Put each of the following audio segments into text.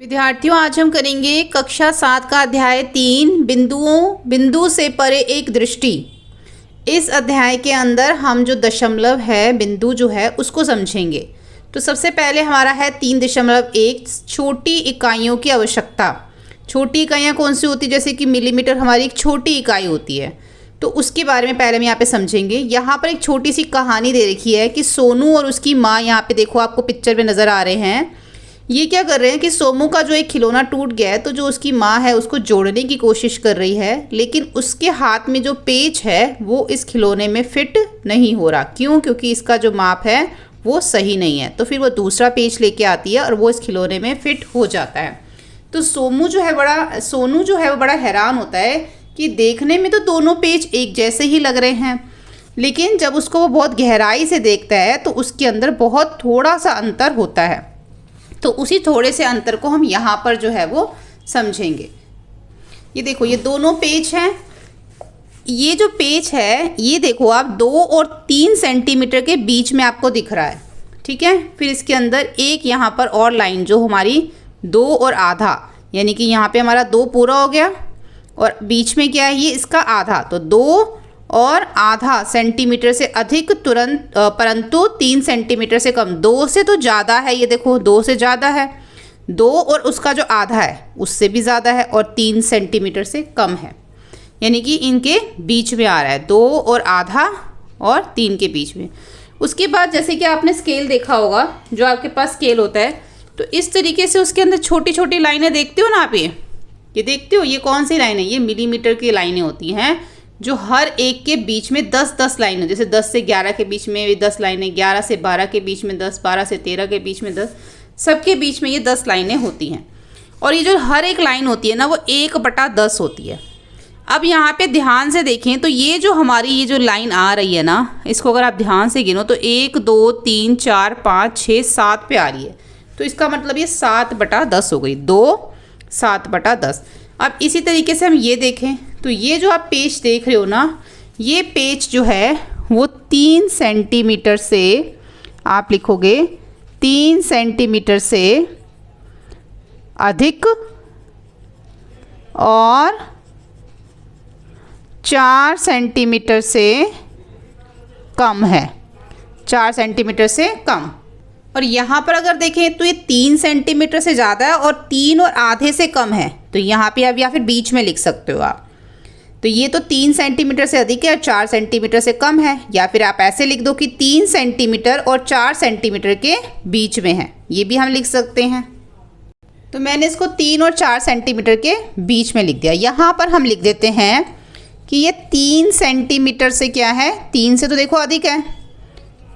विद्यार्थियों, आज हम करेंगे कक्षा 7 का अध्याय 3 बिंदु से परे एक दृष्टि। इस अध्याय के अंदर हम जो दशमलव है, बिंदु जो है उसको समझेंगे। तो सबसे पहले हमारा है 3.1 छोटी इकाइयों की आवश्यकता। छोटी इकाइयाँ कौन सी होती है? जैसे कि मिलीमीटर हमारी एक छोटी इकाई होती है, तो उसके बारे में पहले हम यहाँ पे समझेंगे। यहाँ पर एक छोटी सी कहानी दे रखी है कि सोनू और उसकी माँ, यहाँ पे देखो आपको पिक्चर में नज़र आ रहे हैं, ये क्या कर रहे हैं कि सोमू का जो एक खिलौना टूट गया है, तो जो उसकी माँ है उसको जोड़ने की कोशिश कर रही है, लेकिन उसके हाथ में जो पेच है वो इस खिलौने में फिट नहीं हो रहा। क्यों? क्योंकि इसका जो माप है वो सही नहीं है। तो फिर वो दूसरा पेच लेके आती है और वो इस खिलौने में फिट हो जाता है। तो सोनू जो है वो बड़ा हैरान होता है कि देखने में तो दोनों पेच एक जैसे ही लग रहे हैं, लेकिन जब उसको वो बहुत गहराई से देखता है तो उसके अंदर बहुत थोड़ा सा अंतर होता है। तो उसी थोड़े से अंतर को हम यहाँ पर जो है वो समझेंगे। ये देखो, ये दोनों पेच हैं। ये जो पेच है ये देखो आप 2 और 3 सेंटीमीटर के बीच में आपको दिख रहा है, ठीक है। फिर इसके अंदर एक यहाँ पर और लाइन जो हमारी 2 और आधा, यानी कि यहाँ पे हमारा 2 पूरा हो गया और बीच में क्या है, ये इसका आधा। तो 2 और आधा सेंटीमीटर से अधिक परंतु 3 सेंटीमीटर से कम। 2 से तो ज़्यादा है, ये देखो 2 से ज़्यादा है। 2 और उसका जो आधा है उससे भी ज़्यादा है और 3 सेंटीमीटर से कम है, यानी कि इनके बीच में आ रहा है। 2 और आधा और 3 के बीच में। उसके बाद जैसे कि आपने स्केल देखा होगा, जो आपके पास स्केल होता है, तो इस तरीके से उसके अंदर छोटी छोटी लाइनें देखते हो ना आप। ये देखते हो, ये कौन सी लाइन है? ये मिलीमीटर की लाइनें होती हैं, जो हर एक के बीच में 10-10 लाइनें, जैसे 10 से 11 के बीच में 10 लाइनें, 11 से 12 के बीच में 10, 12 से 13 के बीच में 10, सबके बीच में ये 10 लाइनें होती हैं। और ये जो हर एक लाइन होती है ना, वो 1/10 होती है। अब यहाँ पे ध्यान से देखें तो ये जो हमारी ये जो लाइन आ रही है ना, इसको अगर आप ध्यान से गिनो तो 1 2 3 4 5 6 7 पे आ रही है। तो इसका मतलब ये 7/10 हो गई। 2 7/10। अब इसी तरीके से हम ये देखें तो ये जो आप पेच देख रहे हो ना, ये पेच जो है वो 3 सेंटीमीटर से, आप लिखोगे 3 सेंटीमीटर से अधिक और 4 सेंटीमीटर से कम है। 4 सेंटीमीटर से कम। और यहाँ पर अगर देखें तो ये 3 सेंटीमीटर से ज़्यादा है और 3 और आधे से कम है। तो यहाँ पे अब या फिर बीच में लिख सकते हो आप। तो ये तो 3 सेंटीमीटर से अधिक है और 4 सेंटीमीटर से कम है, या फिर आप ऐसे लिख दो कि 3 सेंटीमीटर और 4 सेंटीमीटर के बीच में है। ये भी हम लिख सकते हैं। तो मैंने इसको 3 और 4 सेंटीमीटर के बीच में लिख दिया। यहाँ पर हम लिख देते हैं कि ये 3 सेंटीमीटर से क्या है, 3 से तो देखो अधिक है,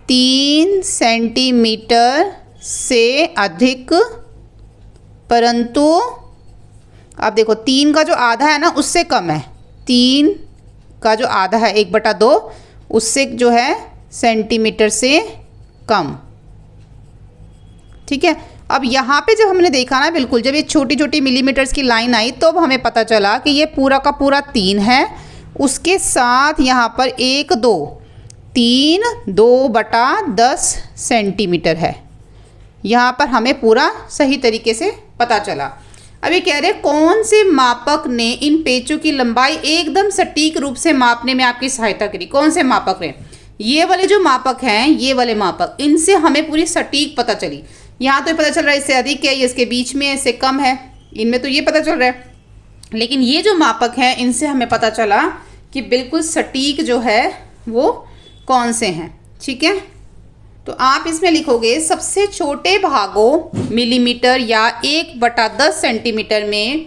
3 सेंटीमीटर से अधिक, परंतु अब देखो 3 का जो आधा है ना उससे कम है। 3 का जो आधा है 1/2, उससे जो है सेंटीमीटर से कम, ठीक है। अब यहाँ पे जब हमने देखा ना, बिल्कुल जब ये छोटी छोटी मिलीमीटर्स की लाइन आई तो अब हमें पता चला कि ये पूरा का पूरा 3 है। उसके साथ यहाँ पर 1 2 3 2/10 सेंटीमीटर है। यहाँ पर हमें पूरा सही तरीके से पता चला। अब ये कह रहे कौन से मापक ने इन पेचों की लंबाई एकदम सटीक रूप से मापने में आपकी सहायता करी? कौन से मापक ने? ये वाले जो मापक हैं, ये वाले मापक, इनसे हमें पूरी सटीक पता चली। यहाँ तो पता चल रहा है इससे अधिक है, ये इसके बीच में है, इससे कम है, इनमें तो ये पता चल रहा है। लेकिन ये जो मापक हैं इनसे हमें पता चला कि बिल्कुल सटीक जो है वो कौन से हैं, ठीक है। तो आप इसमें लिखोगे सबसे छोटे भागों मिलीमीटर या 1/10 सेंटीमीटर में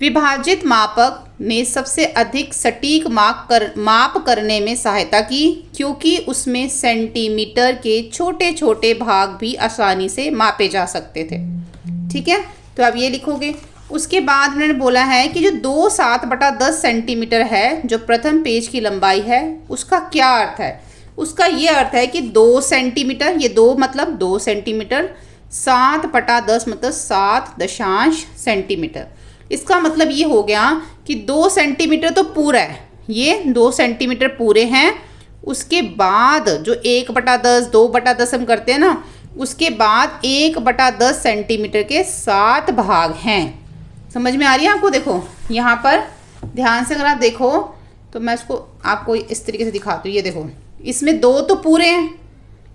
विभाजित मापक ने सबसे अधिक सटीक माप करने में सहायता की, क्योंकि उसमें सेंटीमीटर के छोटे छोटे भाग भी आसानी से मापे जा सकते थे, ठीक है। तो अब ये लिखोगे। उसके बाद उन्होंने बोला है कि जो 2 7/10 सेंटीमीटर है, जो प्रथम पेज की लंबाई है, उसका क्या अर्थ है? उसका ये अर्थ है कि 2 सेंटीमीटर, ये 2 मतलब 2 सेंटीमीटर, 7/10 मतलब 7 सेंटीमीटर। इसका मतलब ये हो गया कि 2 सेंटीमीटर तो पूरा है, ये 2 सेंटीमीटर पूरे हैं। उसके बाद जो 1/10 2/10 हम करते हैं ना, उसके बाद 1/10 सेंटीमीटर के 7 भाग हैं। समझ में आ रही है आपको? देखो यहाँ पर ध्यान से अगर आप देखो तो मैं इसको आपको इस तरीके से दिखाती हूँ। ये देखो, इसमें 2 तो पूरे हैं,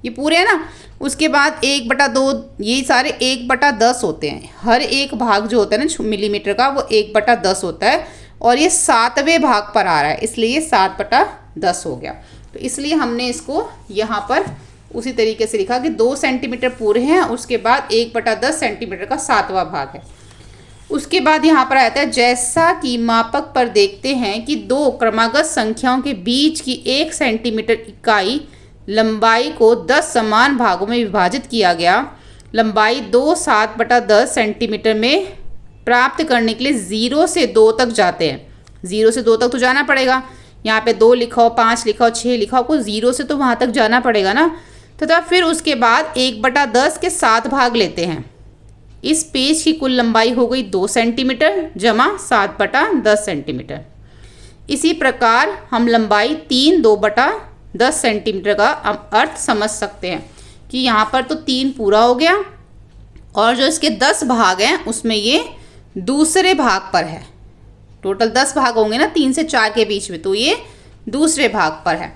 ये पूरे हैं ना। उसके बाद 1/2, ये सारे 1/10 होते हैं। हर एक भाग जो होता है ना मिलीमीटर का, वो 1/10 होता है और ये 7वें भाग पर आ रहा है, इसलिए ये 7/10 हो गया। तो इसलिए हमने इसको यहाँ पर उसी तरीके से लिखा कि 2 सेंटीमीटर पूरे हैं, उसके बाद 1/10 सेंटीमीटर का 7वां भाग है। उसके बाद यहाँ पर आता है, जैसा कि मापक पर देखते हैं कि 2 क्रमागत संख्याओं के बीच की 1 सेंटीमीटर इकाई लंबाई को 10 समान भागों में विभाजित किया गया। लंबाई 2 7/10 सेंटीमीटर में प्राप्त करने के लिए 0 से 2 तक जाते हैं। 0 से 2 तक तो जाना पड़ेगा। यहाँ पे 2 लिखा हो, 5 लिखा हो, 6 लिखा हो, आपको 0 से तो वहाँ तक जाना पड़ेगा ना। तथा फिर उसके बाद 1/10 के 7 भाग लेते हैं। इस पेज की कुल लंबाई हो गई 2 सेंटीमीटर जमा 7/10 सेंटीमीटर। इसी प्रकार हम लंबाई 2/10 सेंटीमीटर का अर्थ समझ सकते हैं कि यहाँ पर तो 3 पूरा हो गया और जो इसके 10 भाग हैं उसमें ये दूसरे भाग पर है। टोटल 10 भाग होंगे ना 3 से 4 के बीच में, तो ये दूसरे भाग पर है।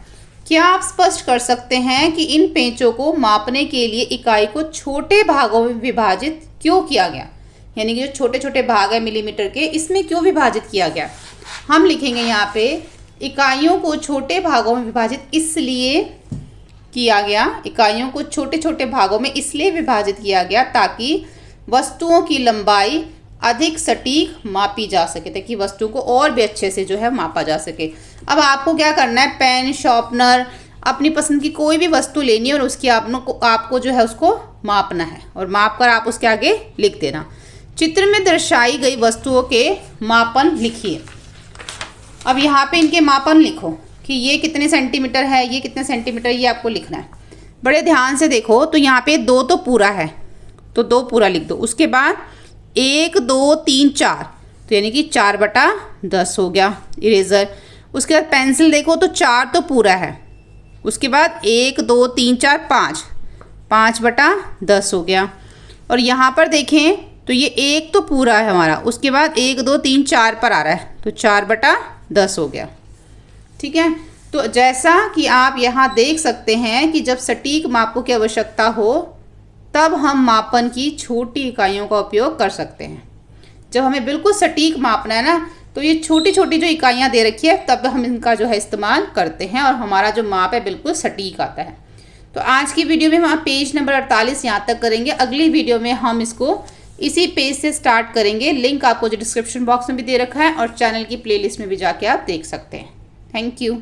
क्या आप स्पष्ट कर सकते हैं कि इन पेंचों को मापने के लिए इकाई को छोटे भागों में विभाजित क्यों किया गया? यानी कि जो छोटे छोटे भाग हैं मिलीमीटर के, इसमें क्यों विभाजित किया गया? हम लिखेंगे यहाँ पे, इकाइयों को छोटे भागों में विभाजित इसलिए किया गया, इकाइयों को छोटे छोटे भागों में इसलिए विभाजित किया गया ताकि वस्तुओं की लंबाई अधिक सटीक मापी जा सके, ताकि वस्तु को और भी अच्छे से जो है मापा जा सके। अब आपको क्या करना है, पेन, शार्पनर, अपनी पसंद की कोई भी वस्तु लेनी है और उसकी आपको जो है उसको मापना है और माप कर आप उसके आगे लिख देना। चित्र में दर्शाई गई वस्तुओं के मापन लिखिए। अब यहाँ पे इनके मापन लिखो कि ये कितने सेंटीमीटर है, ये कितने सेंटीमीटर, ये आपको लिखना है। बड़े ध्यान से देखो तो यहाँ पे 2 तो पूरा है, तो 2 पूरा लिख दो। उसके बाद 1 2 3 4, तो यानी कि 4/10 हो गया इरेज़र। उसके बाद पेंसिल देखो तो 4 तो पूरा है। उसके बाद 1 2 3 4 5, 5/10 हो गया। और यहाँ पर देखें तो ये 1 तो पूरा है हमारा, उसके बाद 1 2 3 4 पर आ रहा है, तो 4/10 हो गया। ठीक है, तो जैसा कि आप यहाँ देख सकते हैं कि जब सटीक मापों की आवश्यकता हो तब हम मापन की छोटी इकाइयों का उपयोग कर सकते हैं। जब हमें बिल्कुल सटीक मापना है ना, तो ये छोटी छोटी जो इकाइयाँ दे रखी है तब हम इनका जो है इस्तेमाल करते हैं और हमारा जो माप है बिल्कुल सटीक आता है। तो आज की वीडियो में हम पेज नंबर 48 यहाँ तक करेंगे। अगली वीडियो में हम इसको इसी पेज से स्टार्ट करेंगे। लिंक आपको जो डिस्क्रिप्शन बॉक्स में भी दे रखा है और चैनल की प्लेलिस्ट में भी जाके आप देख सकते हैं। Thank you.